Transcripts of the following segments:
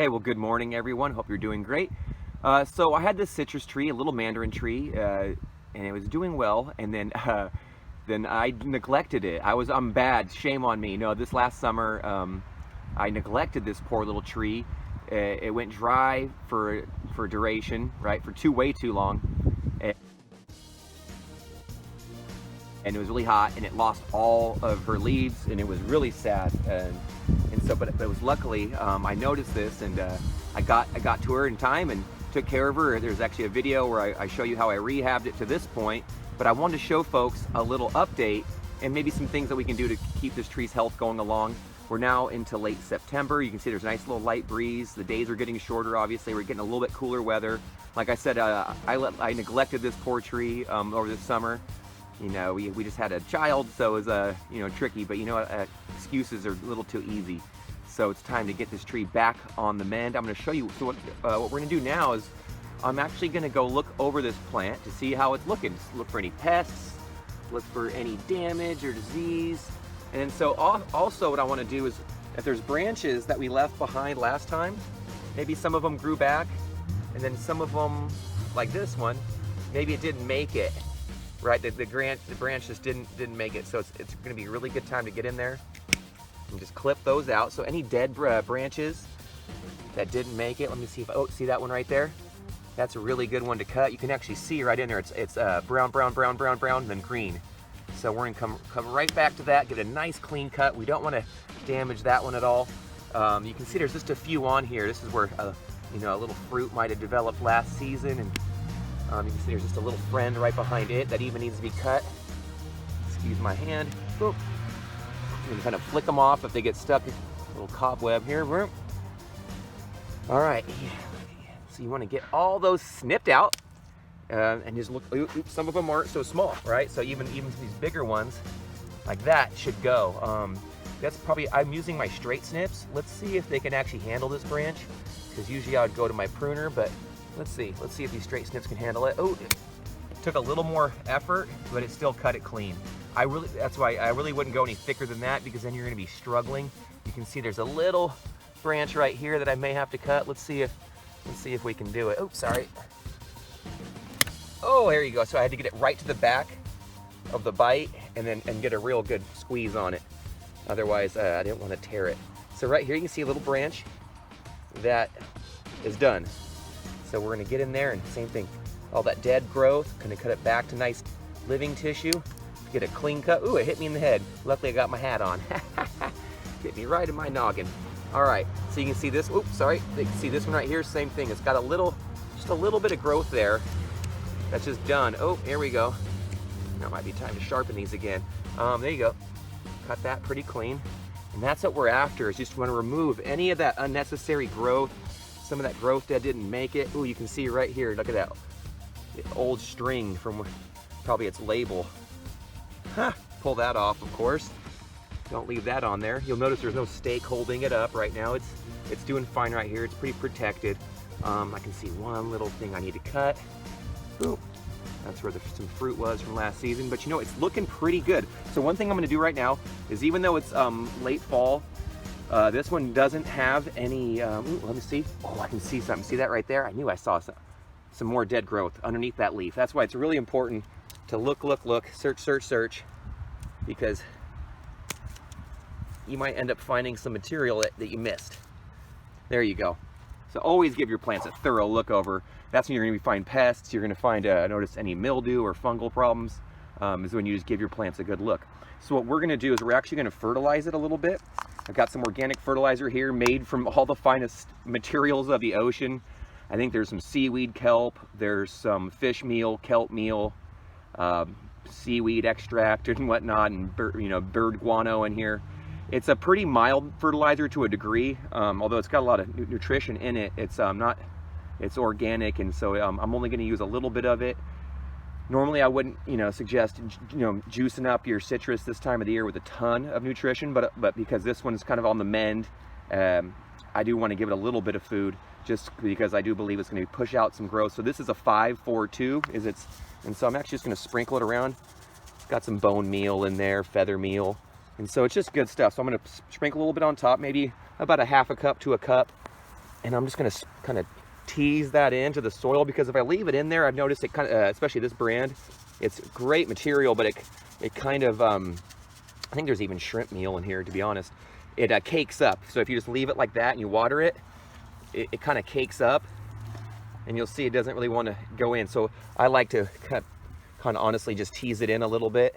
Hey, well, good morning, everyone. Hope you're doing great. So I had this citrus tree, a little mandarin tree, and it was doing well. And then I neglected it. I'm bad. Shame on me. No, this last summer, I neglected this poor little tree. It went dry for duration, right? For way too long. And it was really hot, and it lost all of her leaves, and it was really sad. But it was luckily I noticed this, and I got to her in time and took care of her. There's actually a video where I show you how I rehabbed it to this point. But I wanted to show folks a little update and maybe some things that we can do to keep this tree's health going along. We're now into late September. You can see there's a nice little light breeze. The days are getting shorter, obviously. We're getting a little bit cooler weather. Like I said, I neglected this poor tree over the summer. You know, we just had a child, so it was tricky. But you know what? Excuses are a little too easy. So it's time to get this tree back on the mend. I'm going to show you. So what we're going to do now is I'm actually going to go look over this plant to see how it's looking. Just look for any pests, look for any damage or disease. And then so also what I want to do is, if there's branches that we left behind last time, maybe some of them grew back, and then some of them, like this one, maybe it didn't make it. Right, the branch just didn't make it, so it's going to be a really good time to get in there and just clip those out. So any dead branches that didn't make it, let me see if see that one right there. That's a really good one to cut. You can actually see right in there. It's brown, then green. So we're gonna come right back to that, get a nice clean cut. We don't want to damage that one at all. You can see there's just a few on here. This is where a little fruit might have developed last season, and you can see there's just a little friend right behind it that even needs to be cut. Excuse my hand. Boop. You can kind of flick them off if they get stuck. A little cobweb here. All right. So you want to get all those snipped out, and just look. Oops, some of them aren't so small, right? So even these bigger ones, like that, should go. That's probably. I'm using my straight snips. Let's see if they can actually handle this branch, because usually I would go to my pruner, but. Let's see if these straight snips can handle it. Oh, it took a little more effort, but it still cut it clean. That's why I really wouldn't go any thicker than that, because then you're gonna be struggling. You can see there's a little branch right here that I may have to cut. Let's see if we can do it. Oh, sorry. Oh, there you go. So I had to get it right to the back of the bite and get a real good squeeze on it. Otherwise, I didn't want to tear it. So right here you can see a little branch that is done. So we're gonna get in there and same thing. All that dead growth, gonna cut it back to nice living tissue. Get a clean cut. Ooh, it hit me in the head. Luckily I got my hat on. Hit me right in my noggin. All right, so you can see this, oops, sorry. You can see this one right here, same thing. It's got just a little bit of growth there. That's just done. Oh, here we go. Now might be time to sharpen these again. There you go. Cut that pretty clean. And that's what we're after, is just wanna remove any of that unnecessary growth. Some of that growth that didn't make it. Ooh, you can see right here, look at that old string from probably its label. Huh, pull that off, of course. Don't leave that on there. You'll notice there's no stake holding it up right now. It's doing fine right here. It's pretty protected. I can see one little thing I need to cut. Ooh, that's where some fruit was from last season. But you know, it's looking pretty good. So one thing I'm gonna do right now is, even though it's late fall, this one doesn't have any, ooh, let me see. Oh, I can see something. See that right there? I knew I saw some more dead growth underneath that leaf. That's why it's really important to look, search, because you might end up finding some material that you missed. There you go. So always give your plants a thorough look over. That's when you're gonna find pests. You're gonna find, notice any mildew or fungal problems, is when you just give your plants a good look. So what we're gonna do is we're actually gonna fertilize it a little bit. I've got some organic fertilizer here made from all the finest materials of the ocean. I think there's some seaweed kelp, there's some fish meal, kelp meal, seaweed extract and whatnot, and bird guano in here. It's a pretty mild fertilizer to a degree, although it's got a lot of nutrition in it. It's organic, and so I'm only going to use a little bit of it. Normally I wouldn't, suggest, juicing up your citrus this time of the year with a ton of nutrition, but because this one is kind of on the mend, I do want to give it a little bit of food, just because I do believe it's going to push out some growth. So this is a 5-4-2, and so I'm actually just going to sprinkle it around. Got some bone meal in there, feather meal, and so it's just good stuff. So I'm going to sprinkle a little bit on top, maybe about a half a cup to a cup, And I'm just gonna kind of tease that into the soil, because if I leave it in there, I've noticed it kind of, especially this brand, it's great material, but it kind of, I think there's even shrimp meal in here, to be honest. It cakes up. So if you just leave it like that and you water it, it kind of cakes up, and you'll see it doesn't really want to go in. So I like to kind of honestly just tease it in a little bit.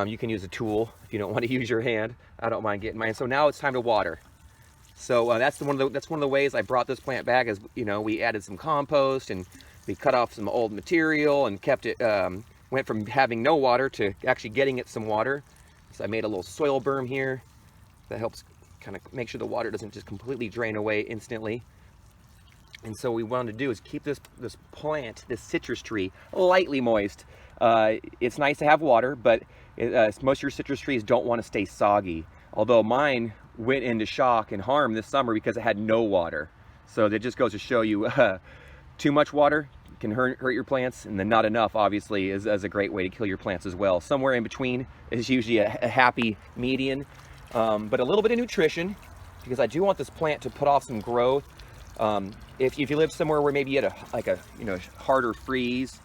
You can use a tool if you don't want to use your hand. I don't mind getting mine. So now it's time to water. So that's one of the ways I brought this plant back, is, you know, we added some compost and we cut off some old material and kept it, went from having no water to actually getting it some water. So I made a little soil berm here that helps kind of make sure the water doesn't just completely drain away instantly. And so what we wanted to do is keep this plant, this citrus tree, lightly moist. It's nice to have water, but most of your citrus trees don't want to stay soggy. Although mine went into shock and harm this summer because it had no water. So that just goes to show you, too much water can hurt your plants, and then not enough, obviously, is a great way to kill your plants as well. Somewhere in between is usually a happy median, but a little bit of nutrition, because I do want this plant to put off some growth. If you live somewhere where maybe you had a harder freeze,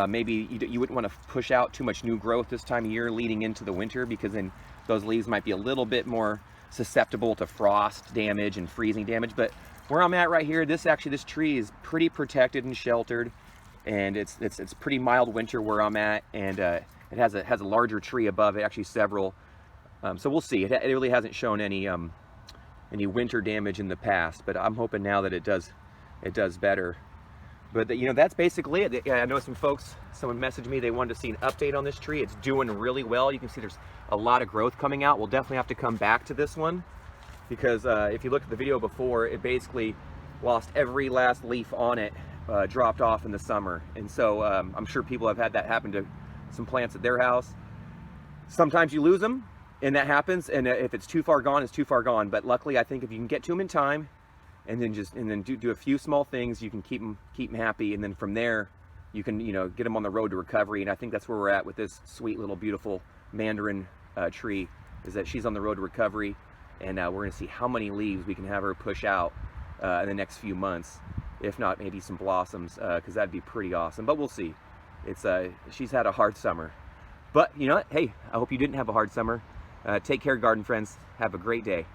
maybe you wouldn't want to push out too much new growth this time of year leading into the winter, because then those leaves might be a little bit more susceptible to frost damage and freezing damage. But where I'm at right here, this tree is pretty protected and sheltered, and it's pretty mild winter where I'm at, and it has a larger tree above it, actually several. So we'll see. It really hasn't shown any winter damage in the past, but I'm hoping now that it does better. But that's basically it. I know someone messaged me, they wanted to see an update on this tree. It's doing really well. You can see there's a lot of growth coming out. We'll definitely have to come back to this one, because if you look at the video before, it basically lost every last leaf on it, dropped off in the summer. And so I'm sure people have had that happen to some plants at their house. Sometimes you lose them, and that happens, and if it's too far gone, it's too far gone. But luckily, I think if you can get to them in time, and then do a few small things, you can keep them happy, and then from there you can get them on the road to recovery. And I think that's where we're at with this sweet little beautiful mandarin tree, is that she's on the road to recovery, and we're going to see how many leaves we can have her push out in the next few months, if not maybe some blossoms, because that'd be pretty awesome. But we'll see. She's had a hard summer, but you know what? Hey, I hope you didn't have a hard summer. Take care, garden friends. Have a great day.